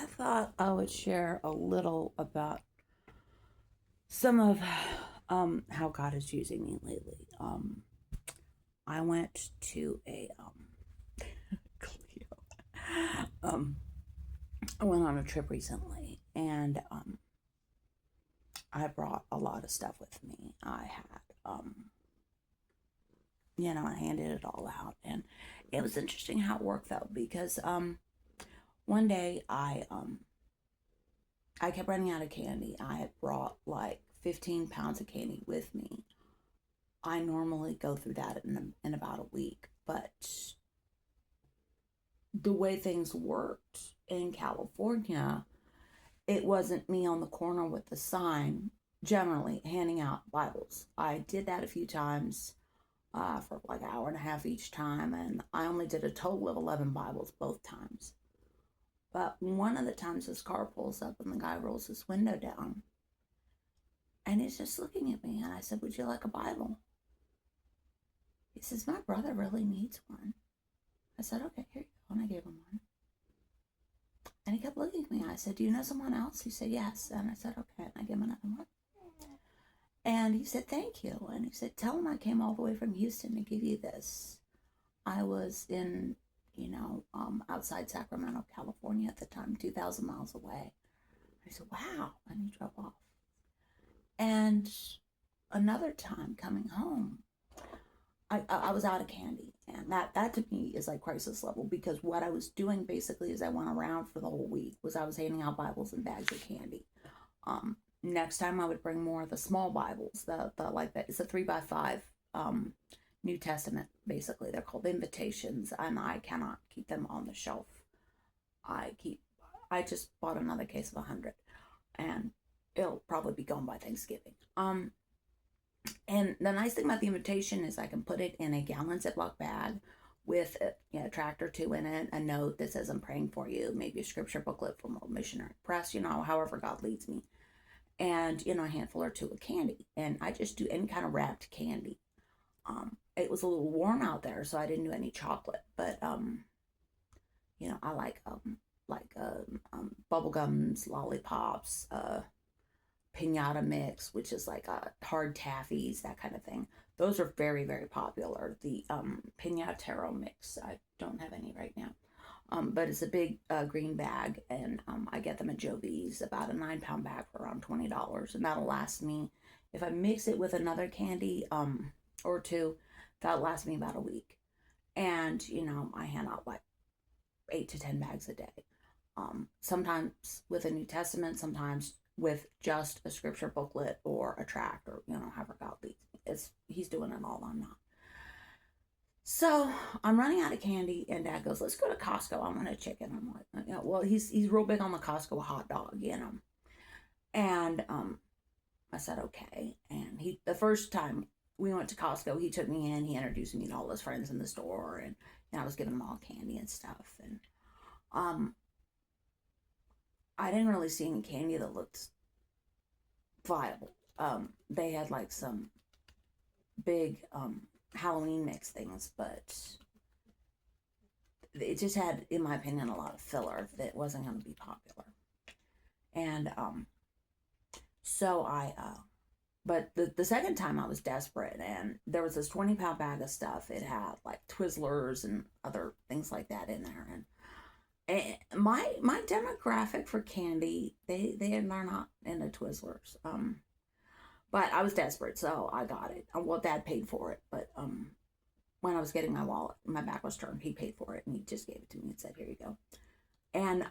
I thought I would share a little about some of how God is using me lately. I went to a Cleo. I went on a trip recently, and I brought a lot of stuff with me. I had I handed it all out, and it was interesting how it worked though, because one day I kept running out of candy. I had brought like 15 pounds of candy with me. I normally go through that in about a week, but the way things worked in California, it wasn't me on the corner with the sign generally handing out Bibles. I did that a few times for like an hour and a half each time, and I only did a total of 11 Bibles both times. But one of the times this car pulls up and the guy rolls his window down and he's just looking at me, and I said, "Would you like a Bible?" He says, "My brother really needs one." I said, "Okay, here you go." And I gave him one. And he kept looking at me. I said, "Do you know someone else?" He said, "Yes." And I said, "Okay." And I gave him another one. And he said, "Thank you." And he said, "Tell him I came all the way from Houston to give you this. I was in, outside Sacramento, California at the time, 2,000 miles away." I said, "Wow." And he drove off. And another time coming home, I was out of candy, and that to me is like crisis level, because what I was doing basically is I went around for the whole week was I was handing out Bibles and bags of candy. Next time I would bring more of the small Bibles, the like that, it's a 3x5 New Testament. Basically, they're called invitations, and I cannot keep them on the shelf. I keep I just bought another case of 100, and it'll probably be gone by Thanksgiving. And the nice thing about the invitation is I can put it in a gallon Ziploc bag with a tract or two in it, a note that says, "I'm praying for you," maybe a scripture booklet from Old Missionary Press, however God leads me, and, a handful or two of candy. And I just do any kind of wrapped candy. It was a little warm out there, so I didn't do any chocolate, but, I like bubble gums, lollipops, pinata mix, which is like hard taffies, that kind of thing. Those are very, very popular. The pinatero mix, I don't have any right now. But it's a big green bag, and I get them at Joe V's, about a 9-pound bag for around $20, and that'll last me. If I mix it with another candy or two, that'll last me about a week. And I hand out like 8 to 10 bags a day. Sometimes with a New Testament, sometimes with just a scripture booklet or a tract, or however God leads me. He's doing it all, I'm not. So I'm running out of candy, and Dad goes, "Let's go to Costco. I want a chicken." I'm like, well, he's real big on the Costco hot dog, And I said, "Okay." And the first time we went to Costco, he took me in. He introduced me to all his friends in the store, and I was giving them all candy and stuff. And I didn't really see any candy that looked viable. They had like some big Halloween mix things, but it just had, in my opinion, a lot of filler that wasn't going to be popular. And so but the second time I was desperate, and there was this 20-pound bag of stuff. It had like Twizzlers and other things like that in there, and my demographic for candy, they're not into Twizzlers. But I was desperate, so I got it. Well, Dad paid for it, but when I was getting my wallet, my back was turned. He paid for it, and he just gave it to me and said, "Here you go." And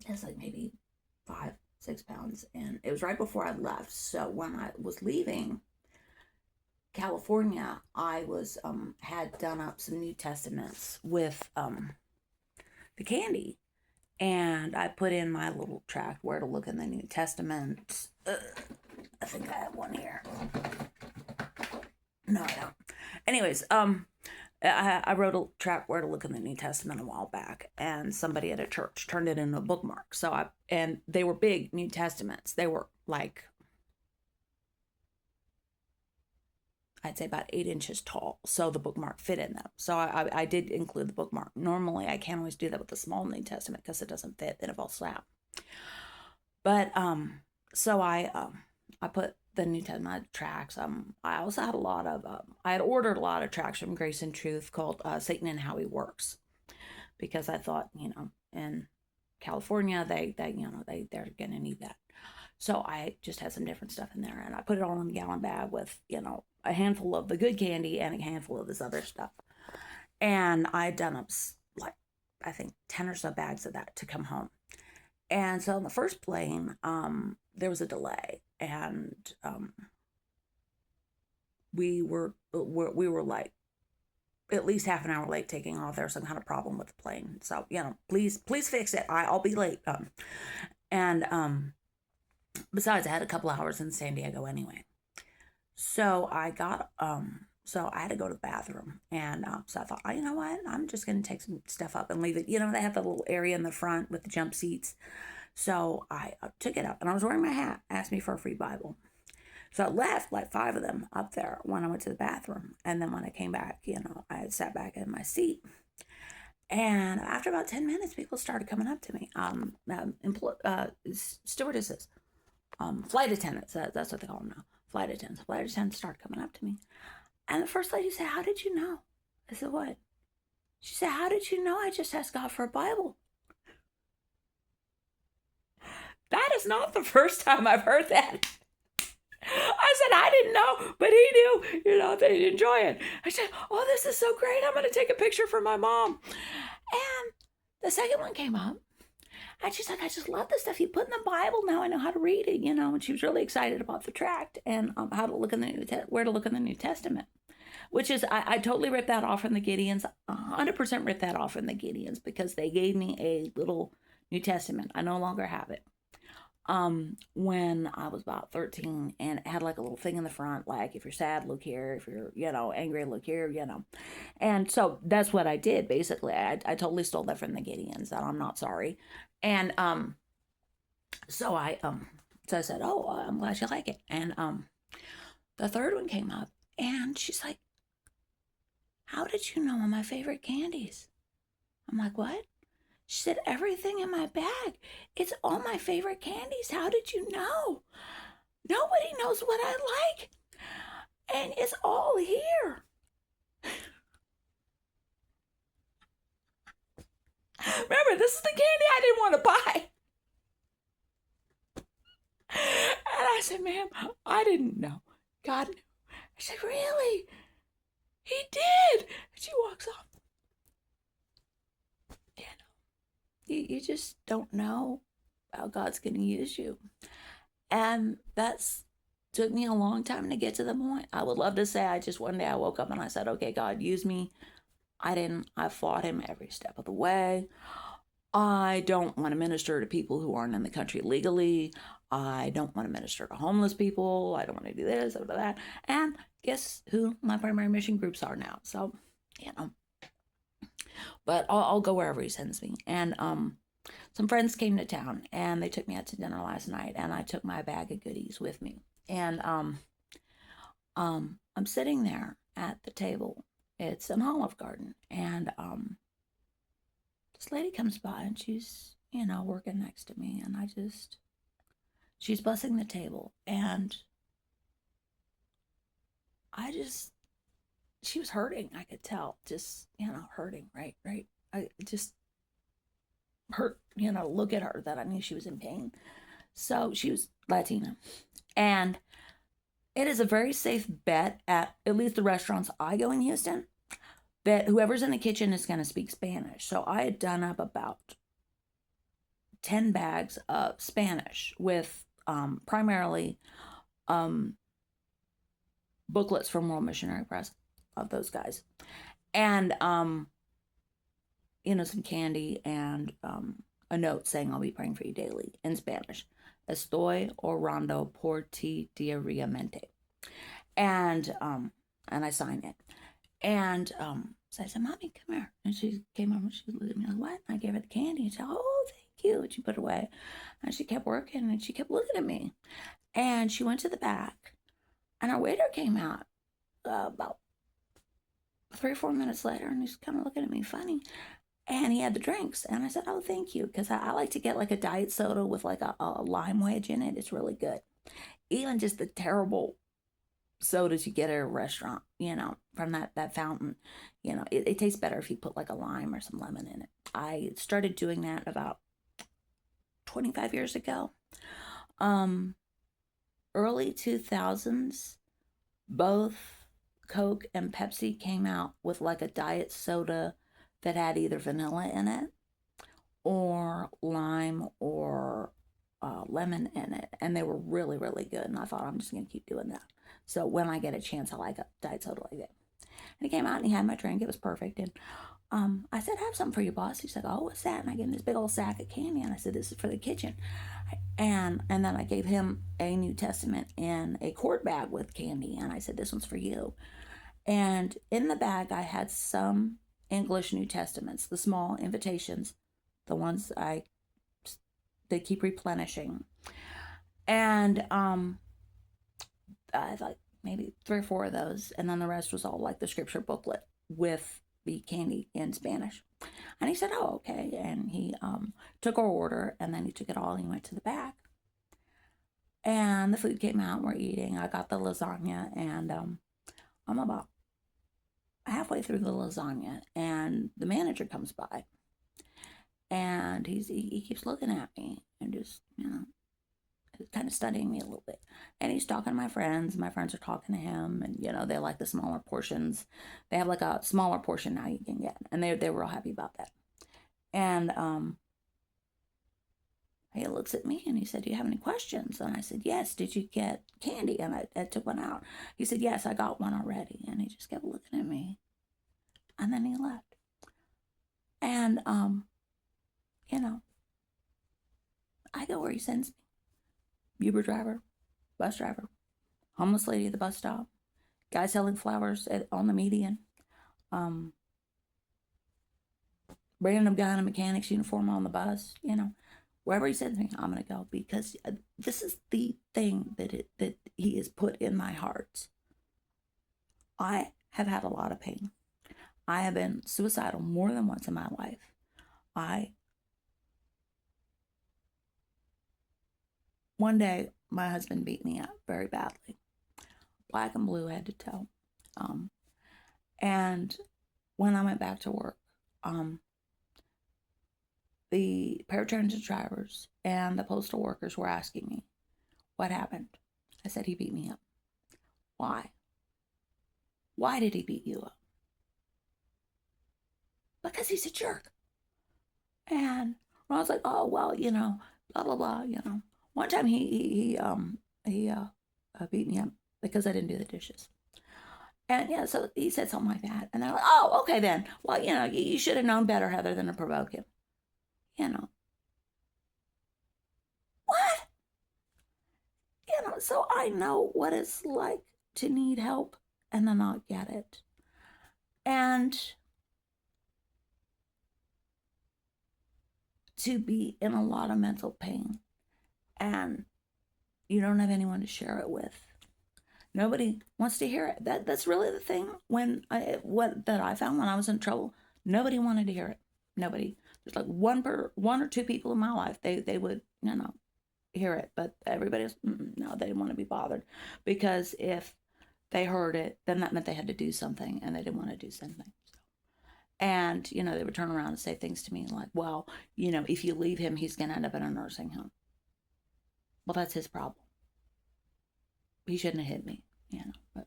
it was like maybe 5-6 pounds, and it was right before I left. So when I was leaving California, I was had done up some New Testaments with the candy, and I put in my little tract where to look in the New Testament. I think I have one here. No, I don't. Anyways, I wrote a tract where to look in the New Testament a while back, and somebody at a church turned it into a bookmark. And they were big New Testaments. They were like, I'd say about 8 inches tall, so the bookmark fit in them. So I did include the bookmark. Normally, I can't always do that with the small New Testament because it doesn't fit, then it falls flat. But so I put the New Testament tracts. I also had a lot of I had ordered a lot of tracts from Grace and Truth called Satan and How He Works, because I thought, in California they're gonna need that. So I just had some different stuff in there, and I put it all in a gallon bag with, a handful of the good candy and a handful of this other stuff. And I had done up like, I think 10 or so bags of that to come home. And so on the first plane, there was a delay, and we were like at least half an hour late taking off. There was some kind of problem with the plane. So, please fix it. I'll be late. And besides, I had a couple hours in San Diego anyway. So I got, so I had to go to the bathroom. And so I thought, you know what? I'm just going to take some stuff up and leave it. They have the little area in the front with the jump seats. So I took it up, and I was wearing my hat. Asked me for a free Bible. So I left like 5 of them up there when I went to the bathroom. And then when I came back, I had sat back in my seat. And after about 10 minutes, people started coming up to me. Stewardesses, flight attendants, that's what they call them now. Flight attendants started coming up to me. And the first lady said, "How did you know?" I said, "What?" She said, "How did you know I just asked God for a Bible?" That is not the first time I've heard that. I said, "I didn't know, but he knew, they'd enjoy it." I said, "Oh, this is so great. I'm going to take a picture for my mom." And the second one came up, and she's like, "I just love the stuff you put in the Bible. Now I know how to read it, And she was really excited about the tract and how to look in where to look in the New Testament, which is, I totally ripped that off from the Gideons. 100% ripped that off from the Gideons, because they gave me a little New Testament. I no longer have it. When I was about 13, and it had like a little thing in the front, like, if you're sad, look here. If you're, angry, look here, And so that's what I did, basically. I totally stole that from the Gideons, and I'm not sorry. And so I said, "Oh, I'm glad you like it." And the third one came up, and she's like, "How did you know all my favorite candies?" I'm like, "What?" She said, "Everything in my bag. It's all my favorite candies. How did you know? Nobody knows what I like. And it's all here." Remember, this is the candy I didn't want to buy. And I said, "Ma'am, I didn't know. God knew." I said, "Really? He did." And she walks off. You just don't know how God's going to use you. And that's took me a long time to get to the point. I would love to say one day I woke up and I said, "Okay, God, use me." I didn't. I fought him every step of the way. I don't want to minister to people who aren't in the country legally. I don't want to minister to homeless people. I don't want to do this or that. And guess who my primary mission groups are now? So, but I'll go wherever he sends me. And some friends came to town, and they took me out to dinner last night, and I took my bag of goodies with me. And I'm sitting there at the table. It's an Olive Garden, and this lady comes by, and she's working next to me, and she's bussing the table, and she was hurting. I could tell, just hurting, right. I just hurt, look at her, that I knew she was in pain. So she was Latina, and it is a very safe bet at least the restaurants I go in Houston, that whoever's in the kitchen is going to speak Spanish. So I had done up about 10 bags of Spanish with primarily booklets from World Missionary Press of those guys, and some candy, and a note saying, "I'll be praying for you daily," in Spanish. "Estoy orando por ti diariamente." And I signed it. And so I said, "Mommy, come here." And she came over, and she looked at me like, "What?" And I gave her the candy, and she said, "Oh, thank you." And she put it away. And she kept working, and she kept looking at me. And she went to the back, and our waiter came out. about 3 or 4 minutes later, and he's kind of looking at me funny. And he had the drinks, and I said, "Oh, thank you," because I like to get like a diet soda with like a lime wedge in it. It's really good. Even just the terrible sodas you get at a restaurant, from that fountain, it tastes better if you put like a lime or some lemon in it. I started doing that about 25 years ago. Um, Early 2000s, both Coke and Pepsi came out with like a diet soda that had either vanilla in it or lime or lemon in it, and they were really, really good. And I thought, I'm just gonna keep doing that. So when I get a chance, I like a diet soda like that. And he came out and he had my drink. It was perfect. And I said, "I have something for you, boss." He said, "Oh, what's that?" And I gave him this big old sack of candy, and I said, "This is for the kitchen." And then I gave him a New Testament in a quart bag with candy, and I said, "This one's for you." And in the bag, I had some English New Testaments, the small invitations, the ones they keep replenishing. And I thought maybe 3 or 4 of those, and then the rest was all like the scripture booklet with the candy in Spanish. And he said, "Oh, okay." And he took our order, and then he took it all and he went to the back. And the food came out, we're eating. I got the lasagna, and I'm about halfway through the lasagna, and the manager comes by, and he keeps looking at me and just, kind of studying me a little bit. And he's talking to my friends. My friends are talking to him, and they like the smaller portions. They have like a smaller portion now you can get, and they were real happy about that. And he looks at me and he said, "Do you have any questions?" And I said, "Yes. Did you get candy?" And I took one out. He said, "Yes, I got one already." And he just kept looking at me, and then he left. And you know, I go where he sends me. Uber driver, bus driver, homeless lady at the bus stop, guy selling flowers on the median, um, random guy in a mechanic's uniform on the bus. Wherever he sends me, I'm gonna go, because this is the thing that he has put in my heart. I have had a lot of pain. I have been suicidal more than once in my life. One day, my husband beat me up very badly, black and blue, head to toe. And when I went back to work, the paratransit drivers and the postal workers were asking me, "What happened?" I said, "He beat me up." "Why? Why did he beat you up?" "Because he's a jerk." And I was like, "Oh, well, blah, blah, blah, One time he beat me up because I didn't do the dishes. And yeah, so he said something like that. And they're like, "Oh, okay then. Well, you should have known better, Heather, than to provoke him." What? So I know what it's like to need help and to not get it. And to be in a lot of mental pain, and you don't have anyone to share it with. Nobody wants to hear it. That's really the thing. That I found when I was in trouble, nobody wanted to hear it. Nobody. There's like one or two people in my life. They would hear it, but everybody else, no, they didn't want to be bothered, because if they heard it, then that meant they had to do something, and they didn't want to do something. And they would turn around and say things to me like, "Well, if you leave him, he's gonna end up in a nursing home." Well, that's his problem. He shouldn't have hit me, but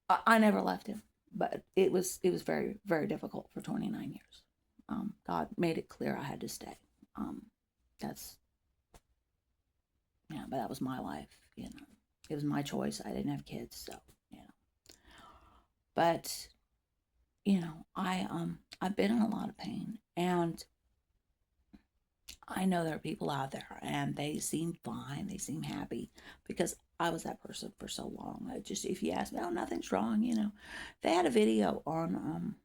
I never left him. But it was very, very difficult for 29 years. God made it clear I had to stay. That's But that was my life. It was my choice. I didn't have kids, so But I've been in a lot of pain, and I know there are people out there, and they seem fine. They seem happy, because I was that person for so long. If you ask me, "Oh, nothing's wrong," They had a video on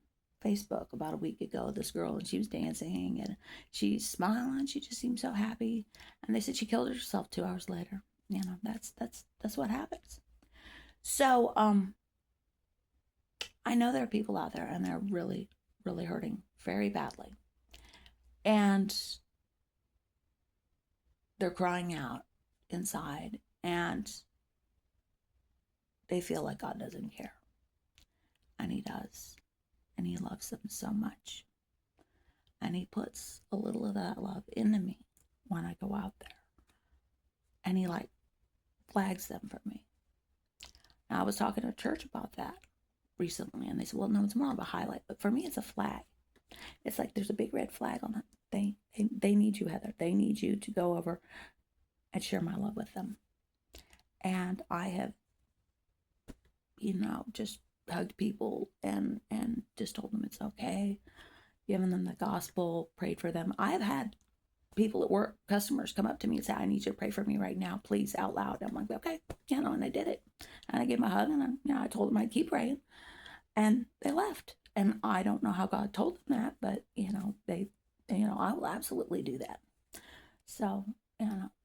Facebook about a week ago. This girl, and she was dancing, and she's smiling. She just seemed so happy. And they said she killed herself 2 hours later. That's what happens. So, I know there are people out there and they're really, really hurting very badly. And they're crying out inside and they feel like God doesn't care. And He does. And He loves them so much. And He puts a little of that love into me when I go out there. And He like flags them for me. Now, I was talking to church about that recently, and they said, well, no, it's more of a highlight. But for me, it's a flag. It's like there's a big red flag on it. They need you, Heather. They need you to go over and share my love with them. And I have, just hugged people and just told them it's okay, given them the gospel, prayed for them. I've had people at work, customers, come up to me and say, I need you to pray for me right now, please, out loud. I'm like, okay, and I did it. And I gave them a hug, and I told them I'd keep praying. And they left. And I don't know how God told them that, but, I will absolutely do that. So,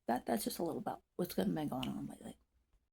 that's just a little about what's been going on lately.